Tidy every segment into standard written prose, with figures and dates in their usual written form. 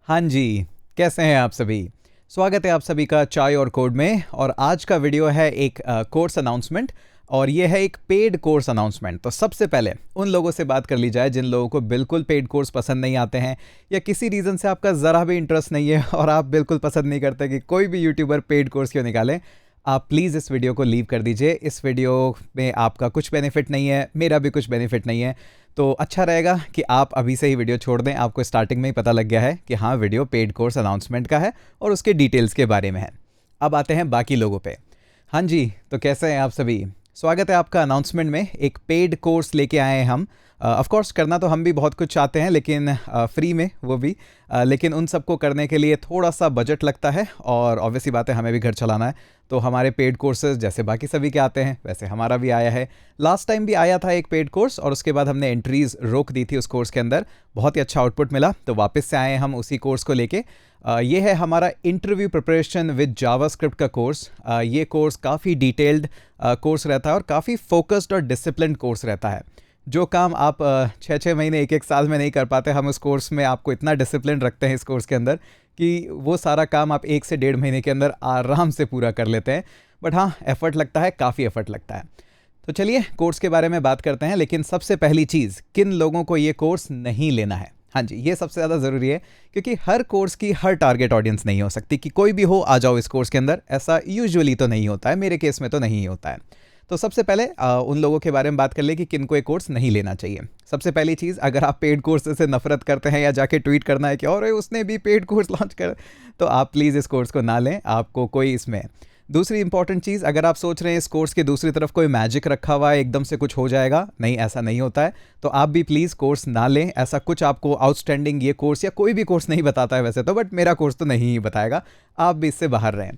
हाँ जी, कैसे हैं आप सभी? स्वागत है आप सभी का चाय और कोड में। और आज का वीडियो है एक कोर्स अनाउंसमेंट, और ये है एक पेड कोर्स अनाउंसमेंट। तो सबसे पहले उन लोगों से बात कर ली जाए जिन लोगों को बिल्कुल पेड कोर्स पसंद नहीं आते हैं, या किसी रीज़न से आपका ज़रा भी इंटरेस्ट नहीं है और आप बिल्कुल पसंद नहीं करते कि कोई भी यूट्यूबर पेड कोर्स क्यों निकाले। आप प्लीज़ इस वीडियो को लीव कर दीजिए। इस वीडियो में आपका कुछ बेनिफिट नहीं है, मेरा भी कुछ बेनिफिट नहीं है। तो अच्छा रहेगा कि आप अभी से ही वीडियो छोड़ दें। आपको स्टार्टिंग में ही पता लग गया है कि हाँ, वीडियो पेड कोर्स अनाउंसमेंट का है और उसके डिटेल्स के बारे में है। अब आते हैं बाकी लोगों पे। हाँ जी, तो कैसे हैं आप सभी? स्वागत है आपका अनाउंसमेंट में। एक पेड कोर्स लेके आए हैं हम। ऑफ कोर्स करना तो हम भी बहुत कुछ चाहते हैं, लेकिन फ्री में वो भी। लेकिन उन सबको करने के लिए थोड़ा सा बजट लगता है, और ऑब्वियसली बात है, हमें भी घर चलाना है। तो हमारे पेड कोर्सेज जैसे बाकी सभी के आते हैं, वैसे हमारा भी आया है। लास्ट टाइम भी आया था एक पेड कोर्स, और उसके बाद हमने एंट्रीज रोक दी थी उस कोर्स के अंदर। बहुत ही अच्छा आउटपुट मिला, तो वापस से आए हम उसी कोर्स को लेके। ये है हमारा इंटरव्यू प्रिपरेशन विद जावास्क्रिप्ट का कोर्स। ये कोर्स काफ़ी डिटेल्ड कोर्स रहता है और काफ़ी फोकस्ड और डिसिप्लिन कोर्स रहता है। जो काम आप 6-6 महीने 1-1 साल में नहीं कर पाते, हम उस कोर्स में आपको इतना डिसिप्लिन रखते हैं इस कोर्स के अंदर कि वो सारा काम आप 1 से 1.5 महीने के अंदर आराम से पूरा कर लेते हैं। बट हाँ, एफ़र्ट लगता है, काफ़ी एफ़र्ट लगता है। तो चलिए कोर्स के बारे में बात करते हैं। लेकिन सबसे पहली चीज़, किन लोगों को ये कोर्स नहीं लेना है? हाँ जी, ये सबसे ज़्यादा ज़रूरी है, क्योंकि हर कोर्स की हर टारगेट ऑडियंस नहीं हो सकती कि कोई भी हो आ जाओ इस कोर्स के अंदर। ऐसा यूजुअली तो नहीं होता है, मेरे केस में तो नहीं होता है। तो सबसे पहले उन लोगों के बारे में बात कर ले कि किनको ये कोर्स नहीं लेना चाहिए। सबसे पहली चीज़, अगर आप पेड कोर्स से नफरत करते हैं या जाके ट्वीट करना है कि और उसने भी पेड कोर्स लॉन्च कर, तो आप प्लीज़ इस कोर्स को ना लें, आपको कोई इसमें। दूसरी इंपॉर्टेंट चीज़, अगर आप सोच रहे हैं इस कोर्स की दूसरी तरफ कोई मैजिक रखा हुआ है, एकदम से कुछ हो जाएगा, नहीं, ऐसा नहीं होता है। तो आप भी प्लीज़ कोर्स ना लें। ऐसा कुछ आपको आउटस्टैंडिंग ये कोर्स या कोई भी कोर्स नहीं बताता है वैसे तो, बट मेरा कोर्स तो नहीं ही बताएगा। आप भी इससे बाहर रहें।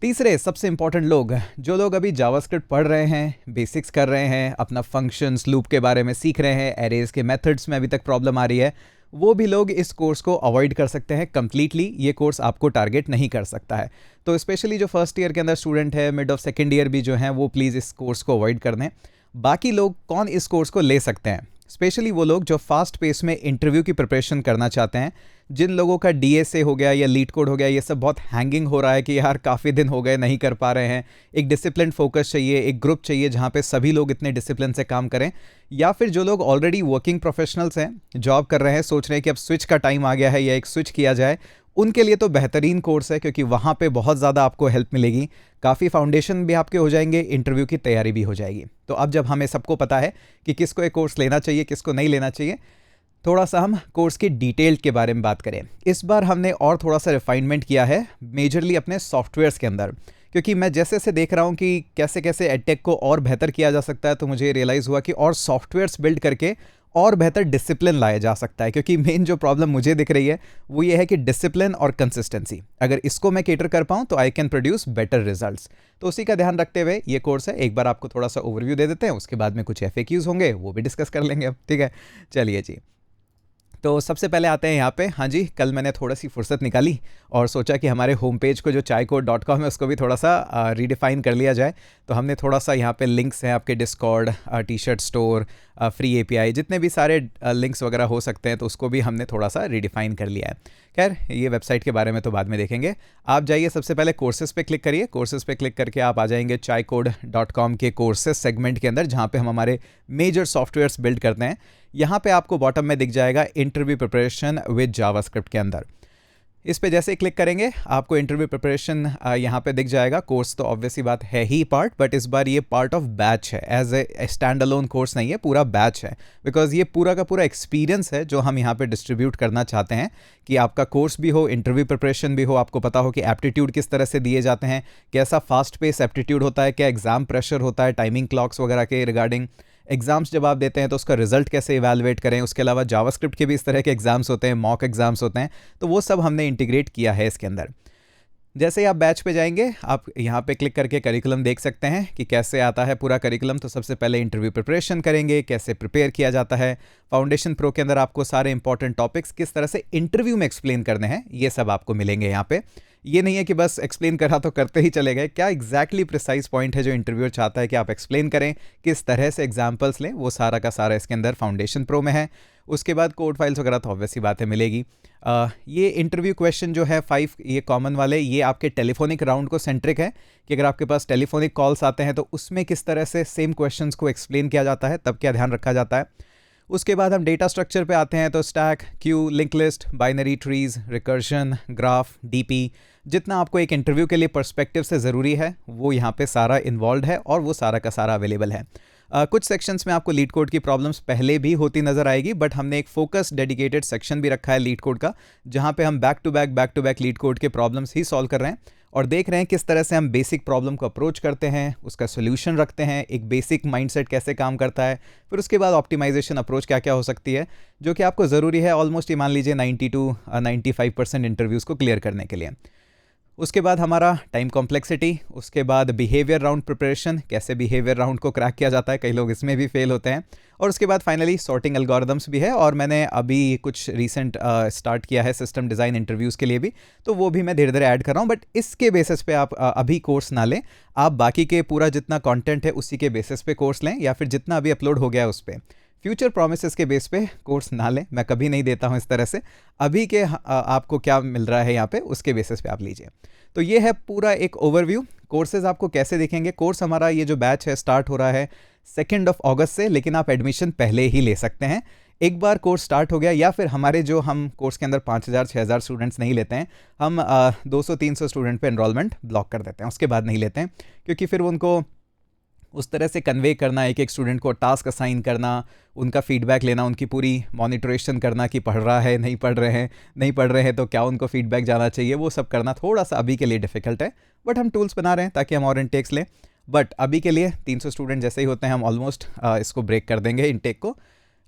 तीसरे सबसे इंपॉर्टेंट लोग, जो लोग अभी जावास्क्रिप्ट पढ़ रहे हैं, बेसिक्स कर रहे हैं, अपना फंक्शंस लूप के बारे में सीख रहे हैं, एरेज के मेथड्स में अभी तक प्रॉब्लम आ रही है, वो भी लोग इस कोर्स को अवॉइड कर सकते हैं कम्प्लीटली। ये कोर्स आपको टारगेट नहीं कर सकता है। तो स्पेशली जो फर्स्ट ईयर के अंदर स्टूडेंट है, मिड ऑफ सेकेंड ईयर भी जो हैं, वो प्लीज़ इस कोर्स को अवॉइड कर दें। बाकी लोग कौन इस कोर्स को ले सकते हैं? स्पेशली वो लोग जो फास्ट पेस में इंटरव्यू की प्रिपरेशन करना चाहते हैं, जिन लोगों का डीएसए हो गया या लीड कोड हो गया, ये सब बहुत हैंगिंग हो रहा है कि यार काफ़ी दिन हो गए नहीं कर पा रहे हैं। एक डिसिप्लिन फोकस चाहिए, एक ग्रुप चाहिए जहाँ पे सभी लोग इतने डिसिप्लिन से काम करें। या फिर जो लोग ऑलरेडी वर्किंग प्रोफेशनल्स हैं, जॉब कर रहे हैं, सोच रहे हैं कि अब स्विच का टाइम आ गया है या एक स्विच किया जाए, उनके लिए तो बेहतरीन कोर्स है, क्योंकि वहाँ पे बहुत ज़्यादा आपको हेल्प मिलेगी। काफ़ी फाउंडेशन भी आपके हो जाएंगे, इंटरव्यू की तैयारी भी हो जाएगी। तो अब जब हमें सबको पता है कि किसको एक कोर्स लेना चाहिए, किसको नहीं लेना चाहिए, थोड़ा सा हम कोर्स की डिटेल के बारे में बात करें। इस बार हमने और थोड़ा सा रिफाइनमेंट किया है, मेजरली अपने सॉफ्टवेयर्स के अंदर, क्योंकि मैं जैसे जैसे देख रहा हूँ कि कैसे कैसे एडटेक को और बेहतर किया जा सकता है, तो मुझे रियलाइज़ हुआ कि और सॉफ्टवेयर्स बिल्ड करके और बेहतर डिसिप्लिन लाया जा सकता है। क्योंकि मेन जो प्रॉब्लम मुझे दिख रही है वो ये है कि डिसिप्लिन और कंसिस्टेंसी, अगर इसको मैं केटर कर पाऊँ तो I can produce better results. तो उसी का ध्यान रखते हुए ये कोर्स है। एक बार आपको थोड़ा सा ओवरव्यू दे देते हैं, उसके बाद में कुछ FAQs होंगे, वो भी डिस्कस कर लेंगे अब, ठीक है? चलिए जी, तो सबसे पहले आते हैं यहाँ पे। हाँ जी, कल मैंने थोड़ा सी फुर्सत निकाली और सोचा कि हमारे होम पेज को जो chaiCode.com है उसको भी थोड़ा सा रीडिफाइन कर लिया जाए। तो हमने थोड़ा सा यहाँ पे लिंक्स हैं आपके Discord, T shirt store, free API, जितने भी सारे लिंक्स वगैरह हो सकते हैं, तो उसको भी हमने थोड़ा सा रीडिफाइन कर लिया है। खैर, ये वेबसाइट के बारे में तो बाद में देखेंगे। आप जाइए, सबसे पहले कोर्सेज पे क्लिक करिए। कोर्सेज पे क्लिक करके आप आ जाएंगे chaiCode.com के कोर्सेज सेगमेंट के अंदर, जहाँ पे हम हमारे मेजर सॉफ्टवेयर्स बिल्ड करते हैं। यहाँ पे आपको बॉटम में दिख जाएगा इंटरव्यू प्रिपरेशन विद जावास्क्रिप्ट के अंदर। इस पे जैसे ही क्लिक करेंगे आपको इंटरव्यू प्रिपरेशन यहाँ पे दिख जाएगा। कोर्स तो ऑब्वियसली बात है ही पार्ट, बट इस बार ये पार्ट ऑफ बैच है, as a standalone course नहीं है, पूरा बैच है। बिकॉज ये पूरा का पूरा एक्सपीरियंस है जो हम यहाँ पे डिस्ट्रीब्यूट करना चाहते हैं, कि आपका कोर्स भी हो, इंटरव्यू प्रिपरेशन भी हो, आपको पता हो कि एप्टीट्यूड किस तरह से दिए जाते हैं, कैसा फास्ट पेस एप्टीट्यूड होता है, क्या एग्जाम प्रेशर होता है, टाइमिंग क्लॉक्स वगैरह के रिगार्डिंग, एग्जाम्स जब आप देते हैं तो उसका रिजल्ट कैसे इवैल्यूएट करें। उसके अलावा जावास्क्रिप्ट के भी इस तरह के एग्जाम्स होते हैं, मॉक एग्जाम्स होते हैं, तो वो सब हमने इंटीग्रेट किया है इसके अंदर। जैसे ही आप बैच पे जाएंगे, आप यहाँ पे क्लिक करके करिकुलम देख सकते हैं कि कैसे आता है पूरा करिकुलम। तो सबसे पहले इंटरव्यू प्रिपरेशन करेंगे, कैसे प्रिपेयर किया जाता है। फाउंडेशन प्रो के अंदर आपको सारे इंपॉर्टेंट टॉपिक्स किस तरह से इंटरव्यू में एक्सप्लेन करने हैं, ये सब आपको मिलेंगे यहाँ पे। ये नहीं है कि बस एक्सप्लेन करा तो करते ही चले गए, क्या एग्जैक्टली प्रिसाइज पॉइंट है जो इंटरव्यूअर चाहता है कि आप एक्सप्लेन करें, किस तरह से एग्जाम्पल्स लें, वो सारा का सारा इसके अंदर फाउंडेशन प्रो में है। उसके बाद कोड फाइल्स वगैरह तो ऑब्वियस सी बात है मिलेगी। ये इंटरव्यू क्वेश्चन जो है 5 ये कॉमन वाले, ये आपके टेलीफोनिक राउंड को सेंट्रिक है कि अगर आपके पास टेलीफोनिक कॉल्स आते हैं तो उसमें किस तरह से सेम क्वेश्चंस को एक्सप्लेन किया जाता है, तब क्या ध्यान रखा जाता है। उसके बाद हम डेटा स्ट्रक्चर पे आते हैं तो stack, Q, link list, binary trees, recursion, graph, DP, जितना आपको एक इंटरव्यू के लिए पर्सपेक्टिव से ज़रूरी है वो यहाँ पे सारा इन्वॉल्व है और वो सारा का सारा अवेलेबल है। कुछ सेक्शंस में आपको लीड कोड की प्रॉब्लम्स पहले भी होती नज़र आएगी, बट हमने एक फोकस डेडिकेटेड सेक्शन भी रखा है लीड कोड का, जहाँ पे हम back to back LeetCode के प्रॉब्लम्स ही सॉल्व कर रहे हैं और देख रहे हैं किस तरह से हम बेसिक प्रॉब्लम को अप्रोच करते हैं, उसका सोल्यूशन रखते हैं, एक बेसिक माइंडसेट कैसे काम करता है, फिर उसके बाद ऑप्टिमाइजेशन अप्रोच क्या क्या हो सकती है, जो कि आपको ज़रूरी है ऑलमोस्ट ये मान लीजिए 90 to 95% इंटरव्यूज़ को क्लियर करने के लिए। उसके बाद हमारा टाइम कॉम्प्लेक्सिटी, उसके बाद बिहेवियर राउंड प्रिपरेशन, कैसे बिहेवियर राउंड को क्रैक किया जाता है, कई लोग इसमें भी फेल होते हैं, और उसके बाद फाइनली सॉर्टिंग एल्गोरिदम्स भी है और मैंने अभी कुछ रिसेंट स्टार्ट किया है सिस्टम डिज़ाइन इंटरव्यूज़ के लिए भी, तो वो भी मैं धीरे धीरे ऐड कर रहा हूँ। बट इसके बेसिस पे आप अभी कोर्स ना लें, आप बाकी के पूरा जितना कंटेंट है उसी के बेसिस पे कोर्स लें, या फिर जितना अभी अपलोड हो गया है उस पर। फ्यूचर प्रोमिसेस के बेस पे कोर्स ना लें, मैं कभी नहीं देता हूं इस तरह से। अभी के आपको क्या मिल रहा है यहाँ पे उसके बेसिस पे आप लीजिए। तो ये है पूरा एक ओवरव्यू। कोर्सेज आपको कैसे दिखेंगे, कोर्स हमारा ये जो बैच है स्टार्ट हो रहा है 2 अगस्त से, लेकिन आप एडमिशन पहले ही ले सकते हैं। एक बार कोर्स स्टार्ट हो गया, या फिर हमारे जो हम कोर्स के अंदर 5000-6000 स्टूडेंट्स नहीं लेते हैं, हम 200-300 स्टूडेंट पे एनरोलमेंट ब्लॉक कर देते हैं, उसके बाद नहीं लेते हैं, क्योंकि फिर उनको उस तरह से कन्वे करना, एक एक स्टूडेंट को टास्क असाइन करना, उनका फीडबैक लेना, उनकी पूरी मॉनिटरेशन करना कि पढ़ रहा है, नहीं पढ़ रहे हैं तो क्या उनको फीडबैक जाना चाहिए, वो सब करना थोड़ा सा अभी के लिए डिफ़िकल्ट है। बट हम टूल्स बना रहे हैं ताकि हम और इनटेक्स लें। बट अभी के लिए 300 स्टूडेंट जैसे ही होते हैं हम ऑलमोस्ट इसको ब्रेक कर देंगे इनटेक को।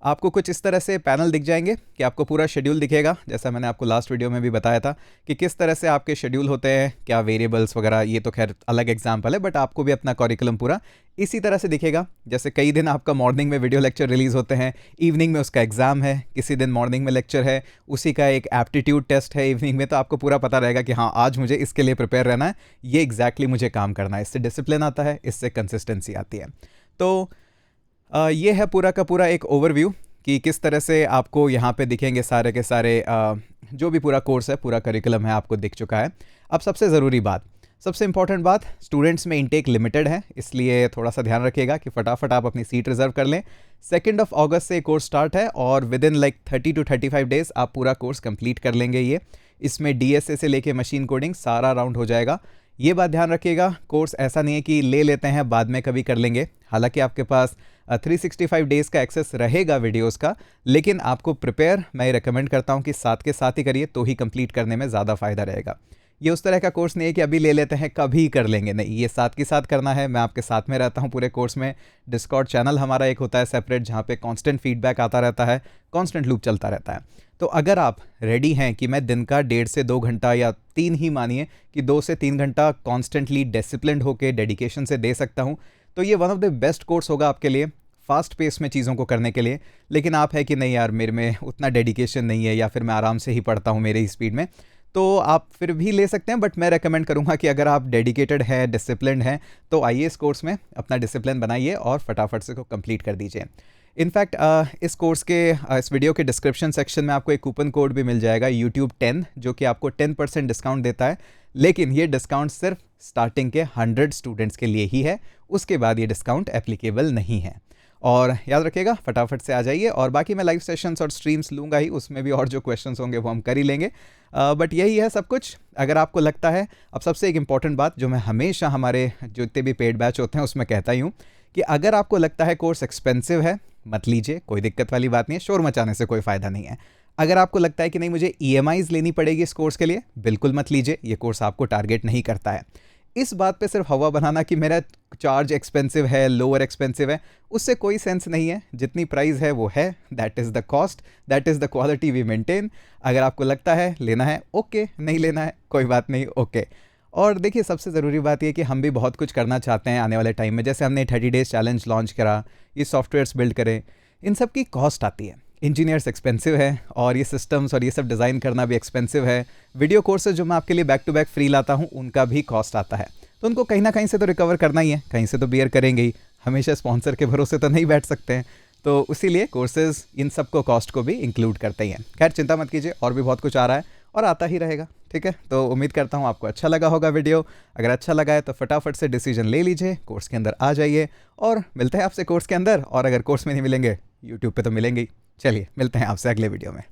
आपको कुछ इस तरह से पैनल दिख जाएंगे कि आपको पूरा शेड्यूल दिखेगा, जैसा मैंने आपको लास्ट वीडियो में भी बताया था कि किस तरह से आपके शेड्यूल होते हैं, क्या वेरिएबल्स वगैरह, ये तो खैर अलग एग्जाम्पल है, बट आपको भी अपना करिकुलम पूरा इसी तरह से दिखेगा। जैसे कई दिन आपका मॉर्निंग में वीडियो लेक्चर रिलीज़ होते हैं, इवनिंग में उसका एग्जाम है, किसी दिन मॉर्निंग में लेक्चर है, उसी का एक एप्टीट्यूड टेस्ट है इवनिंग में, तो आपको पूरा पता रहेगा कि हाँ आज मुझे इसके लिए प्रिपेयर रहना है, ये एग्जैक्टली मुझे काम करना है। इससे डिसिप्लिन आता है, इससे कंसिस्टेंसी आती है। तो ये है पूरा का पूरा एक ओवरव्यू कि किस तरह से आपको यहाँ पे दिखेंगे सारे के सारे जो भी पूरा कोर्स है, पूरा करिकुलम है, आपको दिख चुका है। अब सबसे ज़रूरी बात, सबसे इंपॉर्टेंट बात, स्टूडेंट्स में इनटेक लिमिटेड है, इसलिए थोड़ा सा ध्यान रखिएगा कि फटाफट आप अपनी सीट रिजर्व कर लें। 2 अगस्त से कोर्स स्टार्ट है और विद इन 30 to 35 डेज़ आप पूरा कोर्स कंप्लीट कर लेंगे। ये इसमें DSA से लेके मशीन कोडिंग सारा राउंड हो जाएगा। ये बात ध्यान रखिएगा, कोर्स ऐसा नहीं है कि ले लेते हैं बाद में कभी कर लेंगे। हालांकि आपके पास 365 डेज़ का एक्सेस रहेगा वीडियोस का, लेकिन आपको प्रिपेयर मैं रिकमेंड करता हूं कि साथ के साथ ही करिए, तो ही कंप्लीट करने में ज़्यादा फ़ायदा रहेगा। ये उस तरह का कोर्स नहीं है कि अभी ले लेते हैं कभी कर लेंगे, नहीं, ये साथ के साथ करना है। मैं आपके साथ में रहता हूँ पूरे कोर्स में। डिस्कॉर्ड चैनल हमारा एक होता है सेपरेट, जहाँ पे कांस्टेंट फीडबैक आता रहता है, कांस्टेंट लूप चलता रहता है। तो अगर आप रेडी हैं कि मैं दिन का 1.5 से 2 घंटा या 3 ही मानिए कि 2 से 3 घंटा कॉन्स्टेंटली डिसिप्लिन होकर डेडिकेशन से दे सकता हूँ, तो ये one of the best course होगा आपके लिए फास्ट पेस में चीज़ों को करने के लिए। लेकिन आप है कि नहीं यार मेरे में उतना डेडिकेशन नहीं है, या फिर मैं आराम से ही पढ़ता हूँ मेरे ही स्पीड में, तो आप फिर भी ले सकते हैं। बट मैं रेकमेंड करूँगा कि अगर आप डेडिकेटेड है, डिसिप्लिन है, तो आइए इस कोर्स में अपना डिसिप्लिन बनाइए और फटाफट से को कंप्लीट कर दीजिए। इनफैक्ट इस कोर्स के इस वीडियो के डिस्क्रिप्शन सेक्शन में आपको एक कूपन कोड भी मिल जाएगा YouTube 10, जो कि आपको 10% डिस्काउंट देता है। लेकिन ये डिस्काउंट सिर्फ स्टार्टिंग के 100 स्टूडेंट्स के लिए ही है, उसके बाद ये डिस्काउंट एप्लीकेबल नहीं है। और याद रखिएगा फटाफट से आ जाइए। और बाकी मैं लाइव सेशंस और स्ट्रीम्स लूँगा ही, उसमें भी और जो क्वेश्चंस होंगे वो हम कर ही लेंगे। बट यही है सब कुछ। अगर आपको लगता है, अब सबसे एक इम्पॉर्टेंट बात जो मैं हमेशा हमारे जितने भी पेड बैच होते हैं उसमें कहता ही हूँ कि अगर आपको लगता है कोर्स एक्सपेंसिव है, मत लीजिए, कोई दिक्कत वाली बात नहीं है, शोर मचाने से कोई फ़ायदा नहीं है। अगर आपको लगता है कि नहीं मुझे EMIs लेनी पड़ेगी इस कोर्स के लिए, बिल्कुल मत लीजिए, ये कोर्स आपको टारगेट नहीं करता है। इस बात पे सिर्फ हवा बनाना कि मेरा चार्ज एक्सपेंसिव है, लोअर एक्सपेंसिव है, उससे कोई सेंस नहीं है। जितनी प्राइस है वो है, that is the cost, that is the quality we maintain. अगर आपको लगता है लेना है ओके, नहीं लेना है कोई बात नहीं ओके। और देखिए सबसे ज़रूरी बात यह कि हम भी बहुत कुछ करना चाहते हैं आने वाले टाइम में। जैसे हमने 30 डेज़ चैलेंज लॉन्च करा, ये सॉफ्टवेयर्स बिल्ड करें, इन सब की कॉस्ट आती है। इंजीनियर्स एक्सपेंसिव है और ये सिस्टम्स और ये सब डिज़ाइन करना भी एक्सपेंसिव है। वीडियो कोर्सेज जो मैं आपके लिए बैक टू बैक फ्री लाता हूँ, उनका भी कॉस्ट आता है, तो उनको कहीं ना कहीं से तो रिकवर करना ही है, कहीं से तो बियर करेंगे ही। हमेशा स्पॉन्सर के भरोसे तो नहीं बैठ सकते हैं। तो इसीलिए कोर्सेज इन सब को कॉस्ट को भी इंक्लूड करते ही हैं। खैर चिंता मत कीजिए, और भी बहुत कुछ आ रहा है और आता ही रहेगा, ठीक है। तो उम्मीद करता हूँ आपको अच्छा लगा होगा वीडियो। अगर अच्छा लगा है तो फटाफट से डिसीजन ले लीजिए, कोर्स के अंदर आ जाइए और मिलते हैं आपसे कोर्स के अंदर। और अगर कोर्स में नहीं मिलेंगे यूट्यूब पे तो मिलेंगे ही। चलिए मिलते हैं आपसे अगले वीडियो में।